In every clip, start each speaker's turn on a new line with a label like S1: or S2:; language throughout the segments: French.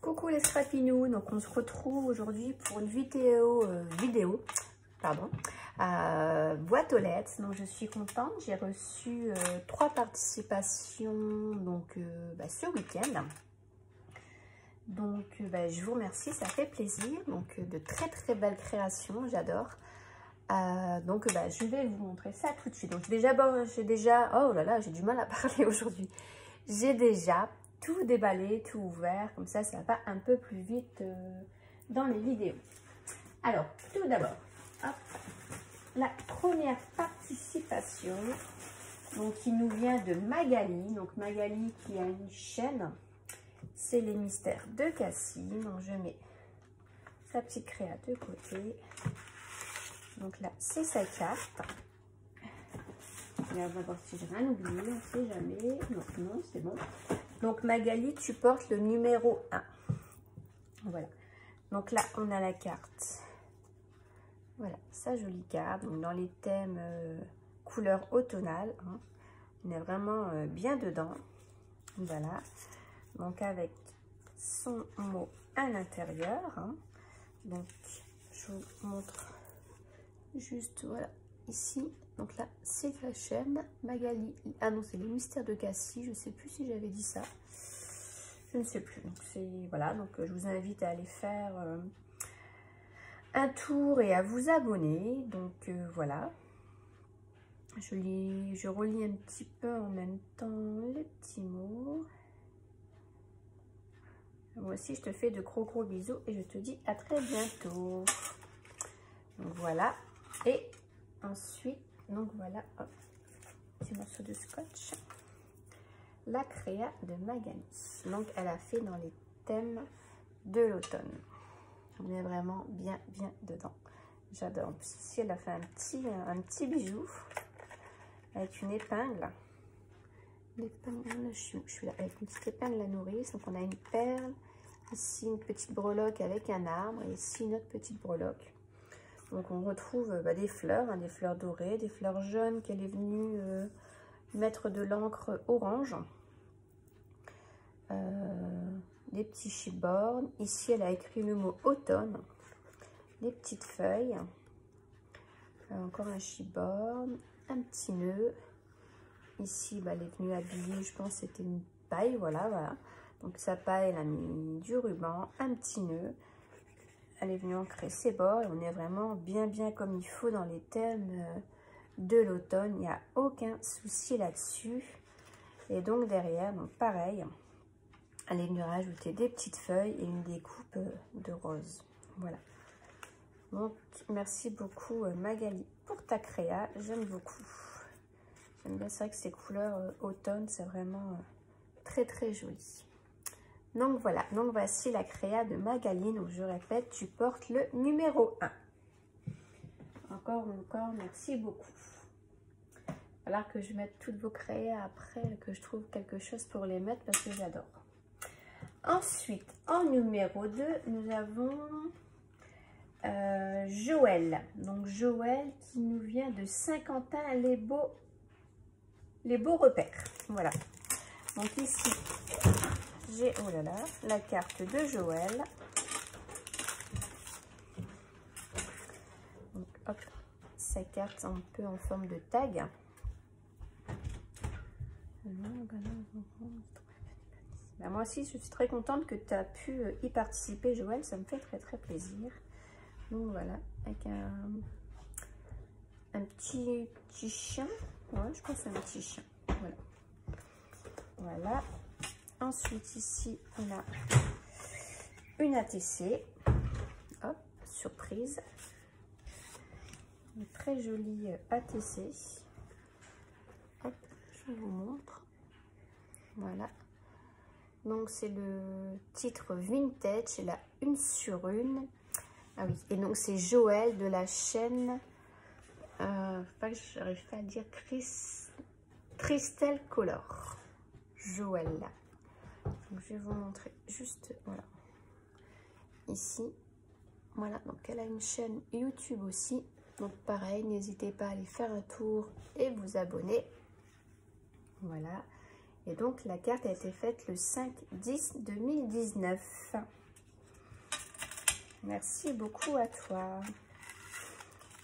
S1: Coucou les scrapinous, donc on se retrouve aujourd'hui pour une vidéo boîte aux lettres. Donc je suis contente, j'ai reçu 3 participations donc ce week-end. Donc je vous remercie, ça fait plaisir. Donc de très belles créations, j'adore. Je vais vous montrer ça tout de suite. Donc j'ai déjà oh là là, j'ai du mal à parler aujourd'hui. J'ai déjà tout déballé, tout ouvert, comme ça va un peu plus vite dans les vidéos. Alors, tout d'abord, la première participation, donc qui nous vient de Magali. Donc Magali qui a une chaîne, c'est les mystères de Cassie. Donc je mets sa petite créa de côté. Donc là, c'est sa carte. On va voir si j'ai rien oublié, on ne sait jamais. Non, c'est bon. Donc Magali, tu portes le numéro 1. Voilà. Donc là, on a la carte. Voilà, sa jolie carte. Donc dans les thèmes couleur automnale. Hein. On est vraiment bien dedans. Voilà. Donc avec son mot à l'intérieur. Hein. Donc je vous montre juste, voilà, ici. Donc là, c'est la chaîne Magali. Ah non, c'est les mystères de Cassie. Je ne sais plus si j'avais dit ça. Je ne sais plus. Donc c'est voilà. Donc je vous invite à aller faire un tour et à vous abonner. Donc voilà. Je relis un petit peu en même temps les petits mots. Moi aussi, je te fais de gros bisous et je te dis à très bientôt. Donc voilà. Et ensuite, donc voilà, hop, petit morceau de scotch. La créa de Magali. Donc elle a fait dans les thèmes de l'automne. On est vraiment bien dedans. J'adore. Ici, elle a fait un petit bijou avec une épingle. Je suis là avec une petite épingle à nourrice. Donc on a une perle. Ici, une petite breloque avec un arbre. Et ici, une autre petite breloque. Donc on retrouve des fleurs, hein, des fleurs dorées, des fleurs jaunes qu'elle est venue mettre de l'encre orange. Des petits chipboards. Ici elle a écrit le mot automne. Des petites feuilles. Encore un chipboard. Un petit nœud. Ici elle est venue habiller, je pense que c'était une paille, voilà. Donc sa paille, elle a mis du ruban, un petit nœud. Elle est venue ancrer ses bords et on est vraiment bien comme il faut dans les thèmes de l'automne. Il n'y a aucun souci là-dessus. Et donc derrière, donc pareil, elle est venue rajouter des petites feuilles et une découpe de rose. Voilà. Donc merci beaucoup Magali pour ta créa. J'aime beaucoup. J'aime bien, c'est vrai que ces couleurs automne, c'est vraiment très joli. Donc voilà, donc voici la créa de Magali. Donc je répète, tu portes le numéro 1. Encore, merci beaucoup. Il va falloir que je mette toutes vos créas après, que je trouve quelque chose pour les mettre parce que j'adore. Ensuite, en numéro 2, nous avons Joël. Donc Joël qui nous vient de Saint-Quentin, les beaux repères. Voilà. Donc ici, j'ai, oh là là, la carte de Joël. Donc, hop, sa carte un peu en forme de tag. Ben, moi aussi, je suis très contente que tu as pu y participer, Joël. Ça me fait très plaisir. Donc voilà, avec un petit chien. Ouais, je pense que c'est un petit chien. Voilà. Ensuite, ici, on a une ATC. Hop, surprise. Une très jolie ATC. Hop, je vous montre. Voilà. Donc, c'est le titre Vintage. C'est la 1 sur 1. Ah oui, et donc, c'est Joël de la chaîne. Pas que j'arrive pas à dire Crystal Color. Joël. Donc, je vais vous montrer juste, voilà, ici, voilà, donc elle a une chaîne YouTube aussi, donc pareil, n'hésitez pas à aller faire un tour et vous abonner, voilà, Et donc, la carte a été faite le 5-10-2019. Merci beaucoup à toi.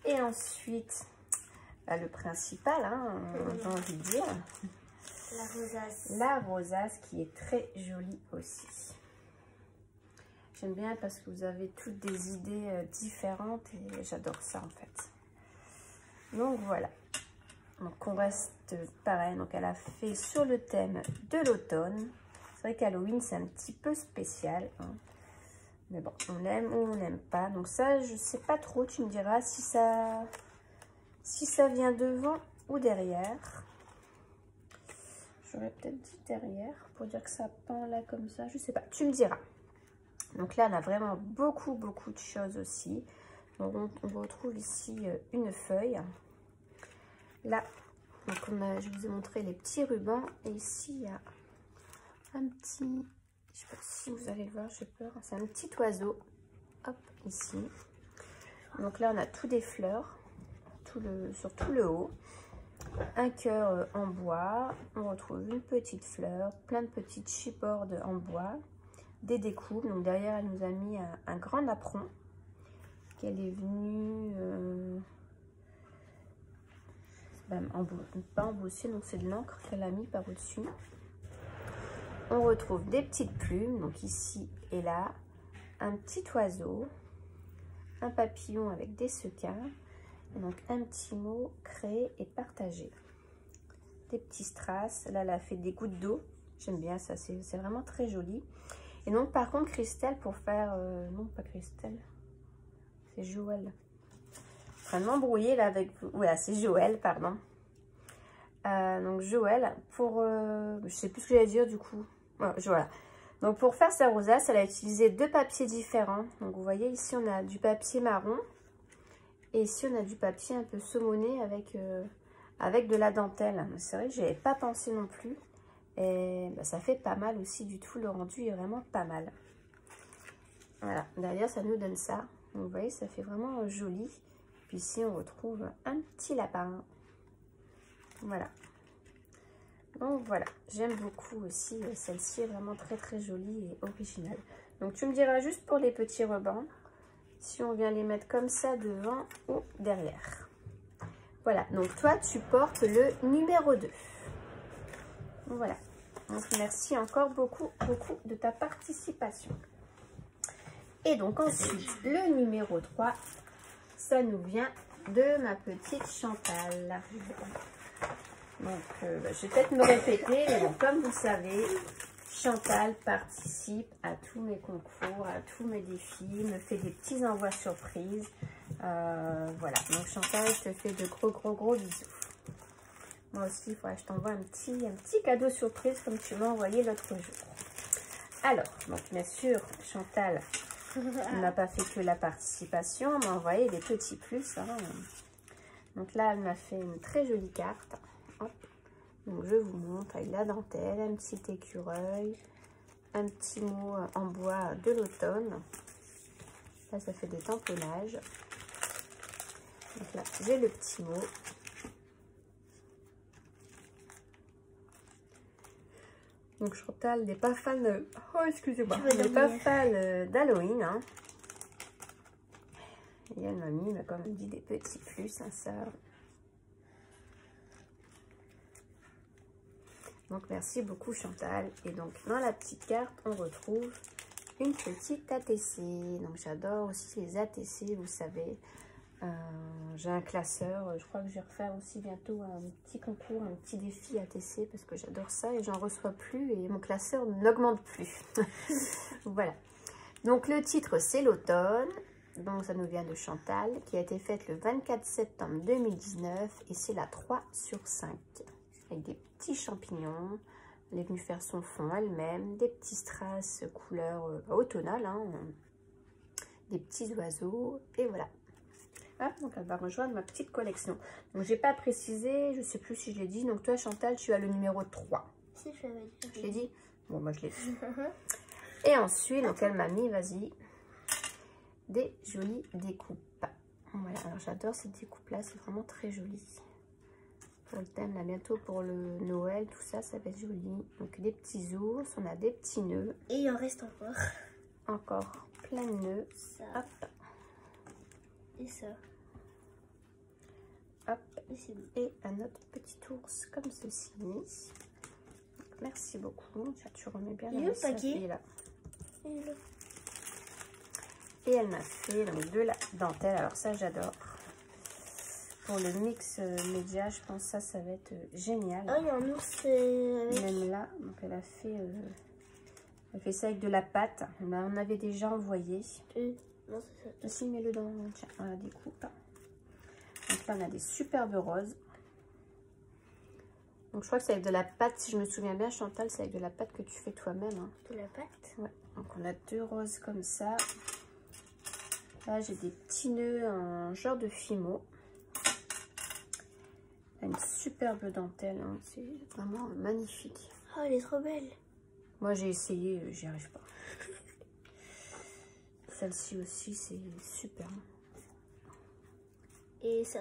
S1: Et ensuite, le principal, hein, j'ai envie de dire.
S2: La rosace.
S1: La rosace qui est très jolie aussi. J'aime bien parce que vous avez toutes des idées différentes et j'adore ça en fait. Donc voilà. Donc on reste pareil. Donc elle a fait sur le thème de l'automne. C'est vrai qu'Halloween c'est un petit peu spécial. Hein. Mais bon, on aime ou on n'aime pas. Donc ça, je sais pas trop. Tu me diras si ça vient devant ou derrière. J'aurais peut-être dit derrière pour dire que ça pend là comme ça. Je sais pas. Tu me diras. Donc là, on a vraiment beaucoup de choses aussi. Donc on retrouve ici une feuille. Là, donc je vous ai montré les petits rubans. Et ici, il y a un petit... Je sais pas si vous allez le voir, j'ai peur. C'est un petit oiseau. Hop, ici. Donc là, on a tout des fleurs. Sur tout le haut. Un cœur en bois. On retrouve une petite fleur. Plein de petites chipboards en bois. Des découpes. Donc derrière, elle nous a mis un grand napperon. Qu'elle est venue... pas embossée, donc c'est de l'encre qu'elle a mis par au-dessus. On retrouve des petites plumes, donc ici et là, un petit oiseau, un papillon avec des sequins, et donc un petit mot créé et partagé. Des petits strass, là elle a fait des gouttes d'eau, j'aime bien ça, c'est vraiment très joli. Et donc par contre Christelle pour faire, non pas Christelle, c'est Joël. Je suis en train de m'embrouiller là avec vous, voilà c'est Joël, pardon. Donc Joël, pour, je sais plus ce que j'allais dire du coup. Voilà. Donc pour faire sa rosace, elle a utilisé deux papiers différents. Donc vous voyez ici on a du papier marron et ici on a du papier un peu saumoné avec de la dentelle. C'est vrai que j'y avais pas pensé non plus et bah, ça fait pas mal aussi du tout. Le rendu est vraiment pas mal. Voilà, derrière ça nous donne ça. Donc vous voyez ça fait vraiment joli. Puis ici on retrouve un petit lapin. Voilà. Donc voilà, j'aime beaucoup aussi, celle-ci est vraiment très jolie et originale. Donc tu me diras juste pour les petits rubans, si on vient les mettre comme ça devant ou derrière. Voilà, donc toi tu portes le numéro 2. Voilà, donc merci encore beaucoup de ta participation. Et donc ensuite, le numéro 3, ça nous vient de ma petite Chantal. Donc, je vais peut-être me répéter, mais bon, comme vous savez, Chantal participe à tous mes concours, à tous mes défis, me fait des petits envois surprises. Voilà, donc Chantal, je te fais de gros bisous. Moi aussi, il faudra que je t'envoie un petit cadeau surprise comme tu m'as envoyé l'autre jour. Alors, donc bien sûr, Chantal n'a pas fait que la participation, elle m'a envoyé des petits plus. Hein. Donc là, elle m'a fait une très jolie carte. Hop. Donc je vous montre avec la dentelle, un petit écureuil, un petit mot en bois de l'automne. Là ça fait des tamponnages. Donc là j'ai le petit mot. Donc Chantal n'est pas fan, oh excusez-moi, n'est pas fan d'Halloween. Hein. Et elle m'a mis, quand même dit des petits plus, hein, ça. Donc merci beaucoup Chantal. Et donc dans la petite carte, on retrouve une petite ATC. Donc j'adore aussi les ATC, vous savez. J'ai un classeur. Je crois que je vais refaire aussi bientôt un petit concours, un petit défi ATC parce que j'adore ça et j'en reçois plus et mon classeur n'augmente plus. Voilà. Donc le titre c'est l'automne. Donc ça nous vient de Chantal qui a été faite le 24 septembre 2019 et c'est la 3/5. Avec des petits champignons. Elle est venue faire son fond elle-même. Des petits strass couleur automnale. Hein. Des petits oiseaux. Et voilà. Ah, donc elle va rejoindre ma petite collection. Donc j'ai pas précisé. Je ne sais plus si je l'ai dit. Donc toi Chantal, tu as le numéro 3.
S2: Si, je l'avais dit.
S1: Je l'ai dit? Bon, moi je l'ai dit. Et ensuite, donc elle m'a mis, vas-y, des jolies découpes. Voilà, alors j'adore cette découpe-là. C'est vraiment très joli. Pour le thème, là, bientôt pour le Noël, tout ça, ça va être joli. Donc des petits ours, on a des petits nœuds.
S2: Et il en reste encore.
S1: Encore plein de nœuds.
S2: Ça.
S1: Hop,
S2: Et ça.
S1: hop.
S2: Et c'est bon.
S1: Et un autre petit ours comme ceci. Donc, merci beaucoup. Tu remets bien
S2: Et
S1: la
S2: le paquet
S1: là.
S2: Et le...
S1: Et elle m'a fait donc, de la dentelle. Alors ça, j'adore. Pour le mix média, je pense que ça va être génial.
S2: Ah, il y a un ours avec...
S1: Même là, donc elle a fait ça avec de la pâte. On avait déjà envoyé.
S2: Non, c'est ça.
S1: Aussi, mets-le dans... Tiens, on la découpe. Donc là, on a des superbes roses. Donc je crois que c'est avec de la pâte, si je me souviens bien, Chantal, c'est avec de la pâte que tu fais toi-même. Hein.
S2: De la pâte.
S1: Ouais. Donc on a 2 roses comme ça. Là, j'ai des petits nœuds en genre de fimo. Une superbe dentelle, hein. C'est vraiment magnifique.
S2: Oh, elle est trop belle.
S1: Moi, j'ai essayé, j'y arrive pas. Celle-ci aussi, c'est super.
S2: Et ça,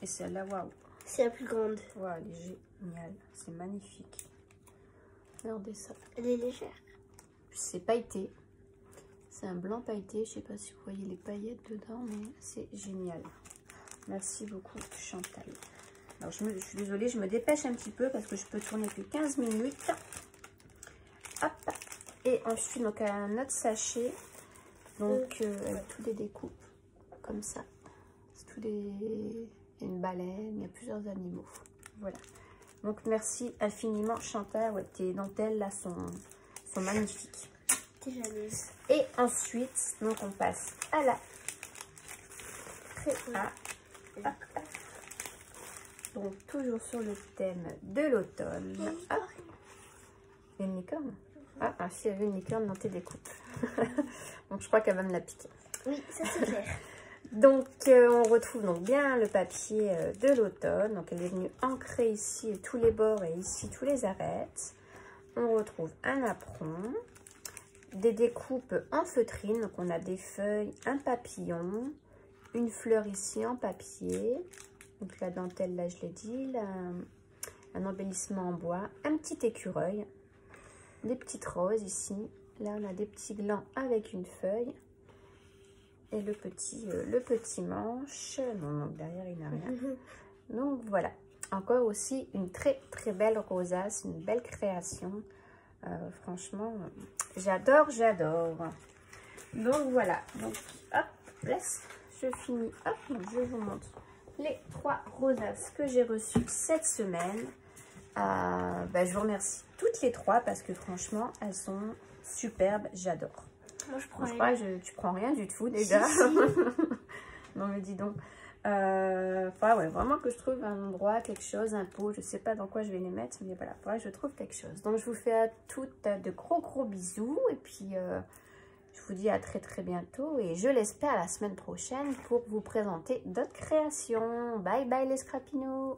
S1: Et celle-là, waouh.
S2: c'est la plus grande.
S1: Waouh, elle est géniale. C'est magnifique. Regardez ça.
S2: Elle est légère.
S1: C'est pailleté. C'est un blanc pailleté. Je sais pas si vous voyez les paillettes dedans, mais c'est génial. Merci beaucoup, Chantal. Alors, je suis désolée, je me dépêche un petit peu parce que je peux tourner que 15 minutes. Hop. Et ensuite, donc, un autre sachet. Donc, avec tous des découpes comme ça. C'est tout des... Il y a une baleine, il y a plusieurs animaux. Voilà. Donc, merci infiniment, Chantal. Ouais, tes dentelles, là, sont magnifiques.
S2: T'es jalouse.
S1: Et ensuite, donc, on passe à la... Hop. Donc, toujours sur le thème de l'automne. Hop. Il y a une licorne. Ah, si, il y avait une licorne dans tes découpes. Donc, je crois qu'elle va me la piquer.
S2: Oui, ça c'est clair.
S1: Donc, on retrouve donc bien le papier de l'automne. Donc, elle est venue ancrer ici tous les bords et ici tous les arêtes. On retrouve un apron, des découpes en feutrine. Donc, on a des feuilles, un papillon, une fleur ici en papier. Donc, la dentelle, là, je l'ai dit. Là, un embellissement en bois, un petit écureuil, des petites roses ici. Là, on a des petits glands avec une feuille. Et le petit manche. Non, donc derrière, il n'y a rien. Donc, voilà. Encore aussi une très, très belle rosace. Une belle création. Franchement, j'adore, j'adore. Donc, voilà. Donc, hop, laisse. Je finis. Hop, donc je vous montre les 3 rosaces que j'ai reçues cette semaine. Je vous remercie toutes les 3 parce que franchement, elles sont superbes. J'adore.
S2: Moi, je prends
S1: Je crois que tu prends rien du tout déjà.
S2: Si, si.
S1: Non mais dis donc. Ouais, vraiment que je trouve un endroit, quelque chose, un pot. Je sais pas dans quoi je vais les mettre, mais voilà, faudrait que je trouve quelque chose. Donc je vous fais à toutes de gros bisous. Et puis je vous dis à très très bientôt. Et je l'espère la semaine prochaine pour vous présenter d'autres créations. Bye bye les scrapinous.